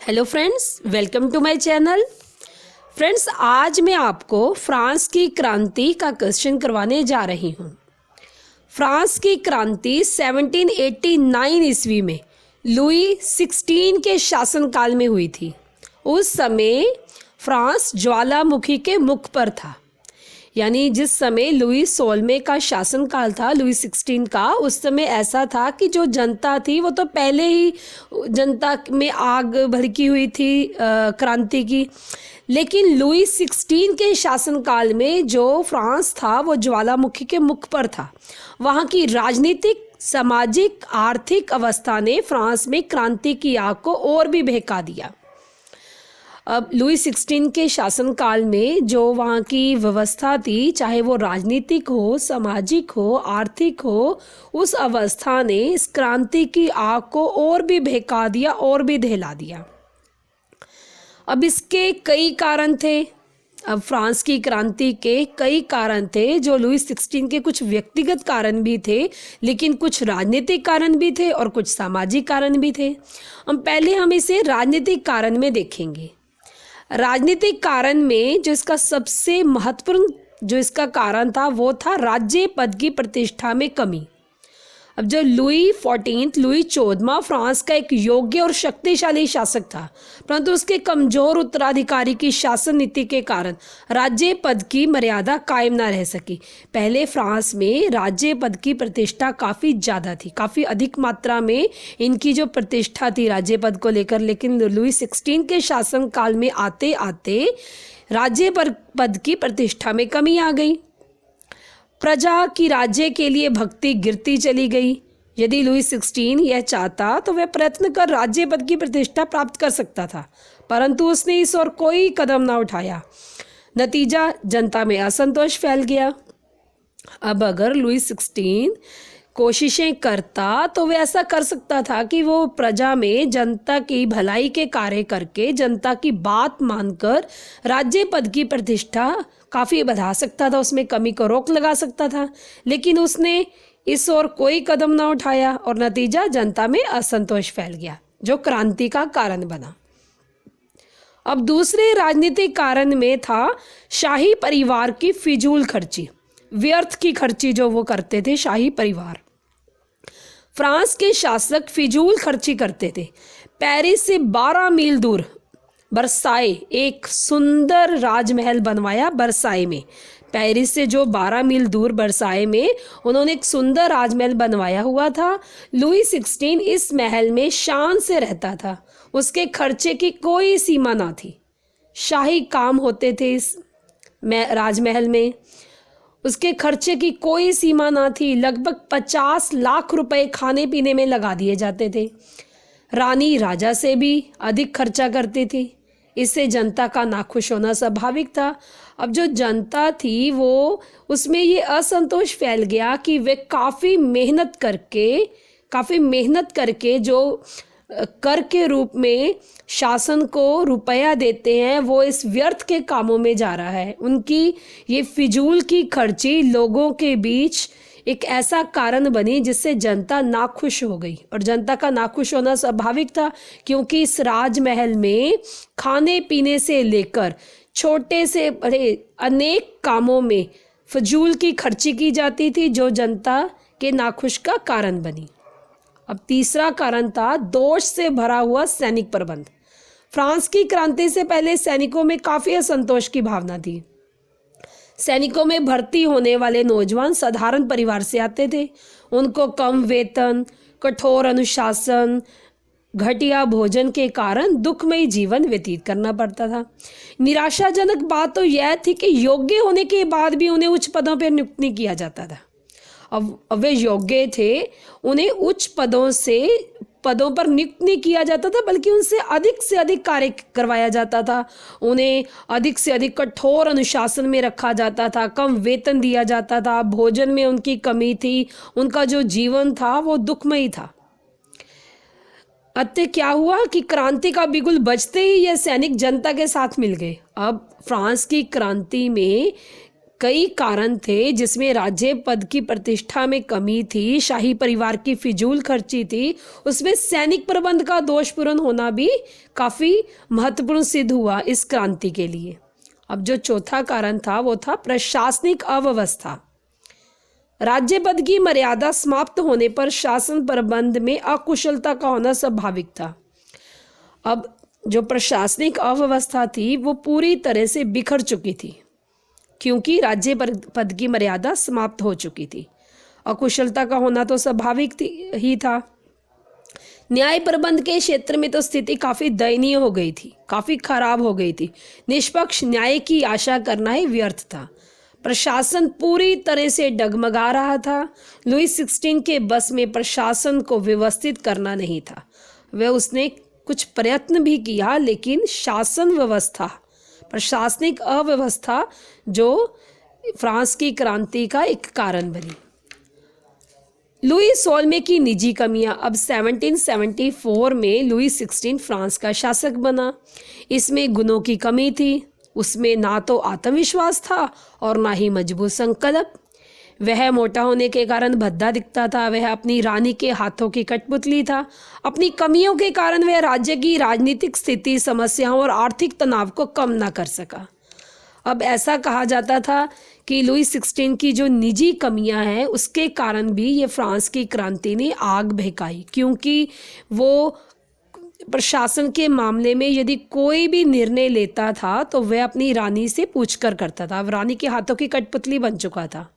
Hello friends, welcome to my channel. Friends, आज मैं आपको फ्रांस की क्रांति का क्वेश्चन करवाने जा रही हूँ। फ्रांस की क्रांति 1789 ईस्वी में लुई 16 के शासनकाल में हुई थी। उस समय फ्रांस ज्वालामुखी के मुख पर था। यानी जिस समय लुई 16वें का शासनकाल था, लुई 16 का, उस समय ऐसा था कि जो जनता थी वो तो पहले ही जनता में आग भड़की हुई थी क्रांति की। लेकिन लुई 16 के शासनकाल में जो फ्रांस था वो ज्वालामुखी के मुख पर था। वहाँ की राजनीतिक, सामाजिक, आर्थिक अवस्था ने फ्रांस में क्रांति की आग को और भी भड़का दिया। अब लुई 16 के शासनकाल में जो वहाँ की व्यवस्था थी, चाहे वो राजनीतिक हो, सामाजिक हो, आर्थिक हो, उस अवस्था ने इस क्रांति की आग को और भी भड़का दिया और भी दहला दिया। अब इसके कई कारण थे। अब फ्रांस की क्रांति के कई कारण थे, जो लुई 16 के कुछ व्यक्तिगत कारण भी थे, लेकिन कुछ राजनीतिक कारण भी थे और कुछ सामाजिक कारण भी थे। पहले हम इसे राजनीतिक कारण में देखेंगे। राजनीतिक कारण में जो इसका सबसे महत्वपूर्ण जो इसका कारण था वो था राज्य पद की प्रतिष्ठा में कमी। अब जो लुई 14वां फ्रांस का एक योग्य और शक्तिशाली शासक था, परंतु उसके कमजोर उत्तराधिकारी की शासन नीति के कारण राज्य पद की मर्यादा कायम ना रह सकी। पहले फ्रांस में राज्य पद की प्रतिष्ठा काफ़ी ज़्यादा थी, काफ़ी अधिक मात्रा में इनकी जो प्रतिष्ठा थी राज्य पद को लेकर। लेकिन लुई 16 के शासनकाल में आते आते राज्य पद की प्रतिष्ठा में कमी आ गई। प्रजा की राज्य के लिए भक्ति गिरती चली गई। यदि लुई 16 यह चाहता तो वह प्रयत्न कर राज्य पद की प्रतिष्ठा प्राप्त कर सकता था, परंतु उसने इस ओर कोई कदम ना उठाया। नतीजा, जनता में असंतोष फैल गया। अब अगर लुई 16 कोशिशें करता तो वह ऐसा कर सकता था कि वो प्रजा में जनता की भलाई के कार्य करके, जनता की बात मानकर राज्य पद की प्रतिष्ठा काफ़ी बढ़ा सकता था, उसमें कमी को रोक लगा सकता था। लेकिन उसने इस ओर कोई कदम ना उठाया और नतीजा, जनता में असंतोष फैल गया, जो क्रांति का कारण बना। अब दूसरे राजनीतिक कारण में था शाही परिवार की फिजूल खर्ची, व्यर्थ की खर्ची जो वो करते थे शाही परिवार। फ्रांस के शासक फिजूल खर्ची करते थे। पेरिस से 12 मील दूर बरसाए एक सुंदर राजमहल बनवाया। बरसाए में, पेरिस से जो 12 मील दूर बरसाए में उन्होंने एक सुंदर राजमहल बनवाया हुआ था। लुई 16 इस महल में शान से रहता था। उसके खर्चे की कोई सीमा ना थी। शाही काम होते थे इस राजमहल में, उसके खर्चे की कोई सीमा ना थी। लगभग 50 लाख रुपए खाने पीने में लगा दिए जाते थे। रानी राजा से भी अधिक खर्चा करती थी। इससे जनता का नाखुश होना स्वाभाविक था। अब जो जनता थी वो, उसमें ये असंतोष फैल गया कि वे काफ़ी मेहनत करके जो कर के रूप में शासन को रुपया देते हैं, वो इस व्यर्थ के कामों में जा रहा है। उनकी ये फिजूल की खर्ची लोगों के बीच एक ऐसा कारण बनी जिससे जनता नाखुश हो गई। और जनता का नाखुश होना स्वाभाविक था, क्योंकि इस राजमहल में खाने पीने से लेकर छोटे से बड़े अनेक कामों में फिजूल की खर्ची की जाती थी, जो जनता के नाखुश का कारण बनी। अब तीसरा कारण था दोष से भरा हुआ सैनिक प्रबंध। फ्रांस की क्रांति से पहले सैनिकों में काफ़ी असंतोष की भावना थी। सैनिकों में भर्ती होने वाले नौजवान साधारण परिवार से आते थे। उनको कम वेतन, कठोर अनुशासन, घटिया भोजन के कारण दुखमयी जीवन व्यतीत करना पड़ता था। निराशाजनक बात तो यह थी कि योग्य होने के बाद भी उन्हें उच्च पदों पर नियुक्त नहीं किया जाता था। अब वे योग्य थे, उन्हें उच्च पदों पर नियुक्त नहीं किया जाता था, बल्कि उनसे अधिक कार्य करवाया जाता था। उन्हें अधिक से अधिक कठोर अनुशासन में रखा जाता था, कम वेतन दिया जाता था, भोजन में उनकी कमी थी, उनका जो जीवन था वो दुखमयी था। अतः क्या हुआ कि क्रांति का बिगुल बजते ही यह सैनिक जनता के साथ मिल गए। अब फ्रांस की क्रांति में कई कारण थे, जिसमें राज्य पद की प्रतिष्ठा में कमी थी, शाही परिवार की फिजूल खर्ची थी, उसमें सैनिक प्रबंध का दोषपूर्ण होना भी काफ़ी महत्वपूर्ण सिद्ध हुआ इस क्रांति के लिए। अब जो चौथा कारण था वो था प्रशासनिक अव्यवस्था। राज्य पद की मर्यादा समाप्त होने पर शासन प्रबंध में अकुशलता का होना स्वाभाविक था। अब जो प्रशासनिक अव्यवस्था थी वो पूरी तरह से बिखर चुकी थी, क्योंकि राज्य पद की मर्यादा समाप्त हो चुकी थी। अकुशलता का होना तो स्वाभाविक ही था। न्याय प्रबंध के क्षेत्र में तो स्थिति काफ़ी दयनीय हो गई थी, काफ़ी खराब हो गई थी। निष्पक्ष न्याय की आशा करना ही व्यर्थ था। प्रशासन पूरी तरह से डगमगा रहा था। लुई 16 के बस में प्रशासन को व्यवस्थित करना नहीं था। वह उसने कुछ प्रयत्न भी किया, लेकिन शासन व्यवस्था, प्रशासनिक अव्यवस्था जो फ्रांस की क्रांति का एक कारण बनी। लुई 16 की निजी कमियां। अब 1774 में लुई 16 फ्रांस का शासक बना। इसमें गुणों की कमी थी। उसमें ना तो आत्मविश्वास था और ना ही मजबूत संकल्प। वह मोटा होने के कारण भद्दा दिखता था। वह अपनी रानी के हाथों की कठपुतली था। अपनी कमियों के कारण वह राज्य की राजनीतिक स्थिति, समस्याओं और आर्थिक तनाव को कम ना कर सका। अब ऐसा कहा जाता था कि लुई 16 की जो निजी कमियां हैं उसके कारण भी ये फ्रांस की क्रांति ने आग भड़काई, क्योंकि वो प्रशासन के मामले में यदि कोई भी निर्णय लेता था तो वह अपनी रानी से पूछकर करता था। अब रानी के हाथों की कठपुतली बन चुका था।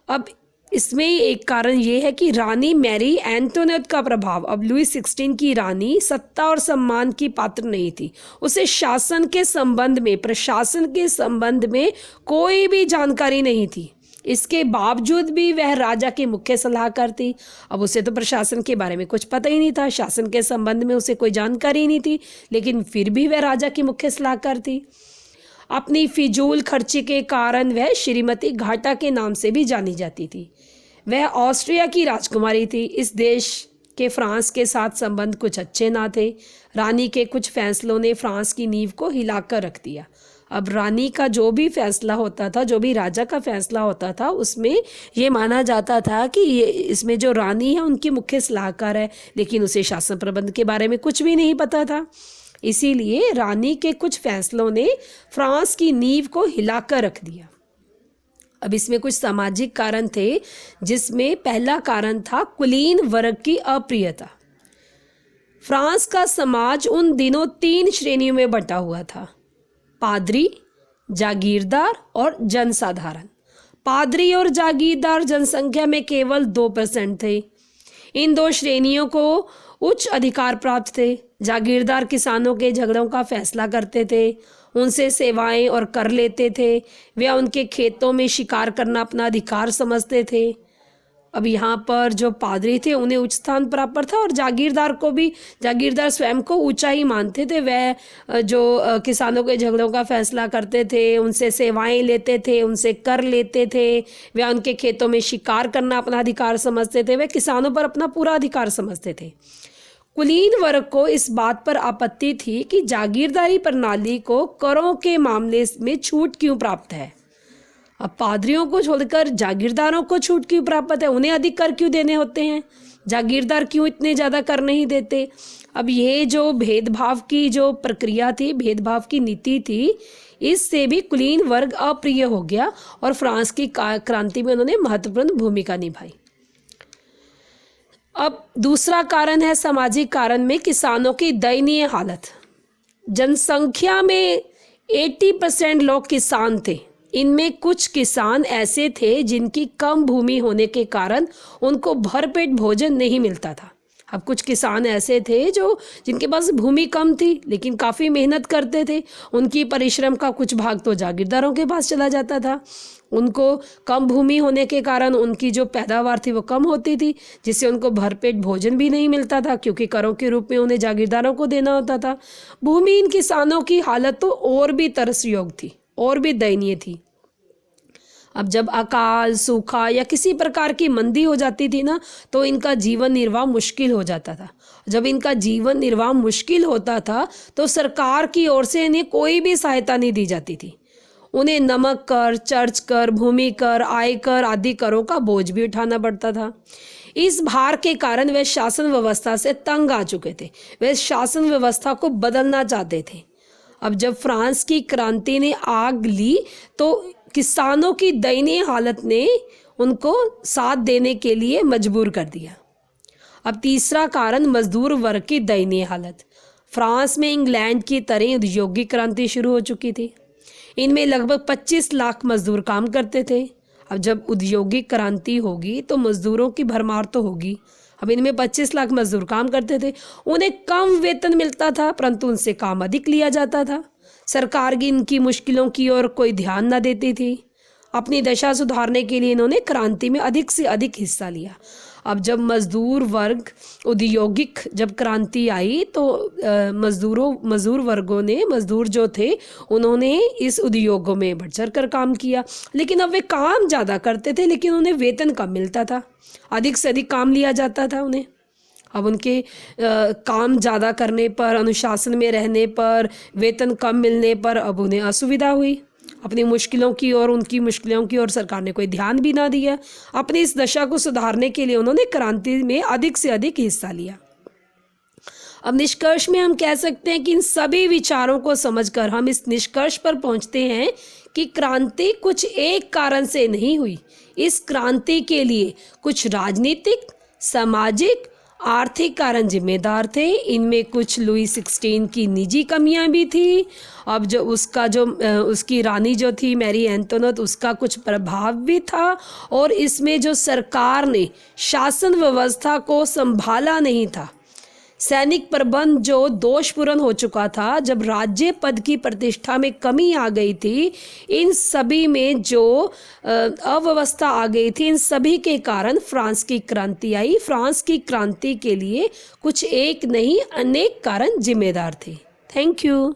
अब इसमें एक कारण ये है कि रानी मैरी एंटोनेट का प्रभाव। अब लुई 16 की रानी सत्ता और सम्मान की पात्र नहीं थी। उसे शासन के संबंध में, प्रशासन के संबंध में कोई भी जानकारी नहीं थी। इसके बावजूद भी वह राजा की मुख्य सलाहकार थी। अब उसे तो प्रशासन के बारे में कुछ पता ही नहीं था, शासन के संबंध में उसे कोई जानकारी नहीं थी, लेकिन फिर भी वह राजा की मुख्य सलाहकार थी। अपनी फिजूल खर्ची के कारण वह श्रीमती घाटा के नाम से भी जानी जाती थी। वह ऑस्ट्रिया की राजकुमारी थी। इस देश के फ्रांस के साथ संबंध कुछ अच्छे ना थे। रानी के कुछ फैसलों ने फ्रांस की नींव को हिलाकर रख दिया। अब रानी का जो भी फैसला होता था, जो भी राजा का फैसला होता था, उसमें ये माना जाता था कि ये इसमें जो रानी है उनकी मुख्य सलाहकार है, लेकिन उसे शासन प्रबंध के बारे में कुछ भी नहीं पता था। इसीलिए रानी के कुछ फैसलों ने फ्रांस की नींव को हिलाकर रख दिया। अब इसमें कुछ सामाजिक कारण थे, जिसमें पहला कारण था कुलीन वर्ग की अप्रियता। फ्रांस का समाज उन दिनों 3 श्रेणियों में बंटा हुआ था: पादरी, जागीरदार और जनसाधारण। पादरी और जागीरदार जनसंख्या में केवल 2% थे। इन 2 श्रेणियों को उच्च अधिकार प्राप्त थे। जागीरदार किसानों के झगड़ों का फैसला करते थे, उनसे सेवाएं और कर लेते थे। वे उनके खेतों में शिकार करना अपना अधिकार समझते थे। अब यहाँ पर जो पादरी थे उन्हें उच्च स्थान प्राप्त था, और जागीरदार को भी, जागीरदार स्वयं को ऊंचा ही मानते थे। वह जो किसानों के झगड़ों का फैसला करते थे, उनसे सेवाएं लेते थे, उनसे कर लेते थे। वह उनके खेतों में शिकार करना अपना अधिकार समझते थे। वह किसानों पर अपना पूरा अधिकार समझते थे। कुलीन वर्ग को इस बात पर आपत्ति थी कि जागीरदारी प्रणाली को करों के मामले में छूट क्यों प्राप्त है। अब पादरियों को छोड़कर जागीरदारों को छूट क्यों प्राप्त है, उन्हें अधिक कर क्यों देने होते हैं, जागीरदार क्यों इतने ज़्यादा कर नहीं देते। अब ये जो भेदभाव की जो प्रक्रिया थी, भेदभाव की नीति थी, इससे भी कुलीन वर्ग अप्रिय हो गया और फ्रांस की क्रांति में उन्होंने महत्वपूर्ण भूमिका निभाई। अब दूसरा कारण है सामाजिक कारण में किसानों की दयनीय हालत। जनसंख्या में 80% लोग किसान थे। इनमें कुछ किसान ऐसे थे जिनकी कम भूमि होने के कारण उनको भरपेट भोजन नहीं मिलता था। अब कुछ किसान ऐसे थे जिनके पास भूमि कम थी, लेकिन काफ़ी मेहनत करते थे। उनकी परिश्रम का कुछ भाग तो जागीरदारों के पास चला जाता था। उनको कम भूमि होने के कारण उनकी जो पैदावार थी वो कम होती थी, जिससे उनको भरपेट भोजन भी नहीं मिलता था, क्योंकि करों के रूप में उन्हें जागीरदारों को देना होता था। भूमिहीन किसानों की हालत तो और भी तरसयोग थी, और भी दयनीय थी। अब जब अकाल, सूखा या किसी प्रकार की मंदी हो जाती थी ना, तो इनका जीवन निर्वाह मुश्किल हो जाता था। जब इनका जीवन निर्वाह मुश्किल होता था तो सरकार की ओर से इन्हें कोई भी सहायता नहीं दी जाती थी। उन्हें नमक कर, चर्च कर, भूमि कर, आय कर आदि करों का बोझ भी उठाना पड़ता था। इस भार के कारण वे शासन व्यवस्था से तंग आ चुके थे। वे शासन व्यवस्था को बदलना चाहते थे। अब जब फ्रांस की क्रांति ने आग ली तो किसानों की दयनीय हालत ने उनको साथ देने के लिए मजबूर कर दिया। अब तीसरा कारण मजदूर वर्ग की दयनीय हालत। फ्रांस में इंग्लैंड की तरह औद्योगिक क्रांति शुरू हो चुकी थी। इनमें लगभग 25 लाख मजदूर काम करते थे। अब जब औद्योगिक क्रांति होगी तो मजदूरों की भरमार तो होगी। अब इनमें 25 लाख मजदूर काम करते थे। उन्हें कम वेतन मिलता था, परंतु उनसे काम अधिक लिया जाता था। सरकार की इनकी मुश्किलों की ओर कोई ध्यान न देती थी। अपनी दशा सुधारने के लिए इन्होंने क्रांति में अधिक से अधिक हिस्सा लिया। अब जब मजदूर वर्ग औद्योगिक जब क्रांति आई तो मजदूर वर्गों ने, मजदूर जो थे, उन्होंने इस उद्योगों में बढ़ चढ़ कर काम किया। लेकिन अब वे काम ज़्यादा करते थे, लेकिन उन्हें वेतन कम मिलता था। अधिक से अधिक काम लिया जाता था उन्हें। अब उनके काम ज़्यादा करने पर, अनुशासन में रहने पर, वेतन कम मिलने पर अब उन्हें असुविधा हुई। अपनी मुश्किलों की ओर, उनकी मुश्किलों की ओर सरकार ने कोई ध्यान भी ना दिया। अपनी इस दशा को सुधारने के लिए उन्होंने क्रांति में अधिक से अधिक हिस्सा लिया। अब निष्कर्ष में हम कह सकते हैं कि इन सभी विचारों को समझकर हम इस निष्कर्ष पर पहुंचते हैं कि क्रांति कुछ एक कारण से नहीं हुई। इस क्रांति के लिए कुछ राजनीतिक, सामाजिक, आर्थिक कारण जिम्मेदार थे। इनमें कुछ लुई 16 की निजी कमियां भी थी। अब जो उसकी रानी जो थी मैरी एंटोनेट, उसका कुछ प्रभाव भी था। और इसमें जो सरकार ने शासन व्यवस्था को संभाला नहीं था, सैनिक प्रबंध जो दोषपूर्ण हो चुका था, जब राज्य पद की प्रतिष्ठा में कमी आ गई थी, इन सभी में जो अव्यवस्था आ गई थी, इन सभी के कारण फ्रांस की क्रांति आई। फ्रांस की क्रांति के लिए कुछ एक नहीं, अनेक कारण जिम्मेदार थे। Thank you.